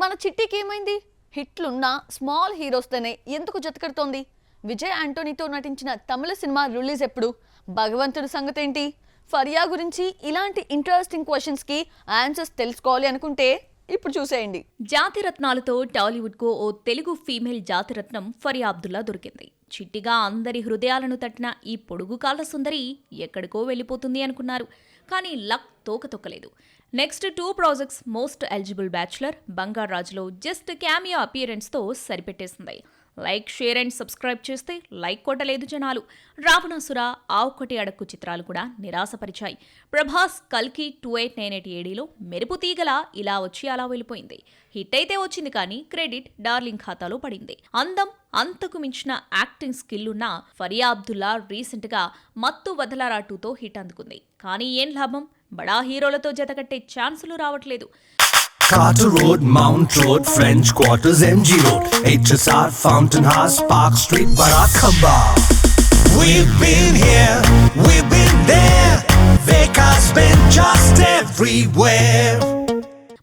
మన చిట్టికి ఏమైంది? హిట్లున్న స్మాల్ హీరోస్తోనే ఎందుకు జతకడుతోంది? విజయ్ యాంటోనీతో నటించిన తమిళ సినిమా రిలీజ్ ఎప్పుడు? భగవంతుడి సంగతేంటి? ఫరియా గురించి ఇలాంటి ఇంట్రెస్టింగ్ క్వశ్చన్స్కి ఆన్సర్స్ తెలుసుకోవాలి అనుకుంటే ఇప్పుడు చూసేయండి. జాతిరత్నాలతో టాలీవుడ్కు ఓ తెలుగు ఫీమేల్ జాతిరత్నం ఫరియా అబ్దుల్లా దొరికింది. చిట్టిగా అందరి హృదయాలను తట్టిన ఈ పొడుగు కాళ్ళ సుందరి ఎక్కడికో వెళ్ళిపోతుంది అనుకున్నారు. కానీ లక్ తోకతొక్కలేదు. Next 2 projects most eligible bachelor, బంగారు రాజులో జస్ట్ క్యామియో అపియరెన్స్తో సరిపెట్టేసింది. లైక్, షేర్ అండ్ సబ్స్క్రైబ్ చేస్తే లైక్ కొట్టలేదు జనాలు. రావణాసుర, ఆ ఒక్కటి అడక్కు చిత్రాలు కూడా నిరాశపరిచాయి. ప్రభాస్ కల్కి 2898 ఏడీలో మెరుపు తీగలా ఇలా వచ్చి అలా వెళ్ళిపోయింది. హిట్ అయితే వచ్చింది కానీ క్రెడిట్ డార్లింగ్ ఖాతాలో పడింది. అందం, అంతకు మించిన యాక్టింగ్ స్కిల్ ఉన్న ఫరియా అబ్దుల్లా రీసెంట్ గా మత్తు వదలరా 2తో హిట్ అందుకుంది. కానీ ఏం లాభం? బడా హీరోలతో జతకట్టే ఛాన్సులు రావట్లేదు. Carter Road, Mount Road, French Quarters, MG Road, HSR, Fountain House, Park Street, Barakamba. We've been here, we've been there, Veka's been just everywhere.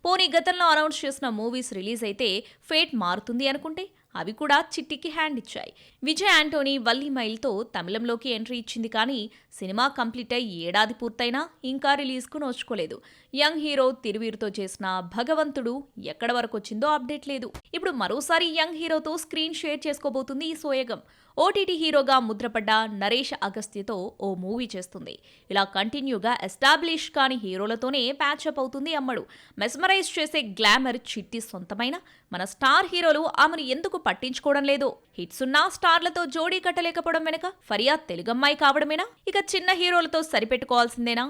పోనీ గతంలో అనౌన్స్ చేసిన మూవీస్ రిలీజ్ అయితే ఫేట్ మారుతుంది అనుకుంటే అవి కూడా చిట్టికి హ్యాండ్ ఇచ్చాయి. విజయ్ యాంటోనీ వల్లీమైల్తో తమిళంలోకి ఎంట్రీ ఇచ్చింది కానీ సినిమా కంప్లీట్ అయి ఏడాది పూర్తయినా ఇంకా రిలీజ్కు నోచుకోలేదు. యంగ్ హీరో తిరువీరుతో చేసిన భగవంతుడు ఎక్కడ వరకు వచ్చిందో అప్డేట్ లేదు. ఇప్పుడు మరోసారి యంగ్ హీరోతో స్క్రీన్ షేర్ చేసుకోబోతుంది ఈ సోయగం. ఓటీటీ హీరోగా ముద్రపడ్డ నరేష్ అగస్త్యతో ఓ మూవీ చేస్తుంది. ఇలా కంటిన్యూగా ఎస్టాబ్లిష్ కాని హీరోలతోనే ప్యాచప్ అవుతుంది అమ్మడు. మెస్మరైజ్ చేసే గ్లామర్ చిట్టి సొంతమైన మన స్టార్ హీరోలు ఆమెను ఎందుకు పట్టించుకోవడం లేదో. హిట్స్ ఉన్న స్టార్లతో జోడీ కట్టలేకపోవడం వెనక ఫరియా తెలుగమ్మాయి కావడమేనా? ఇక చిన్న హీరోలతో సరిపెట్టుకోవాల్సిందేనా?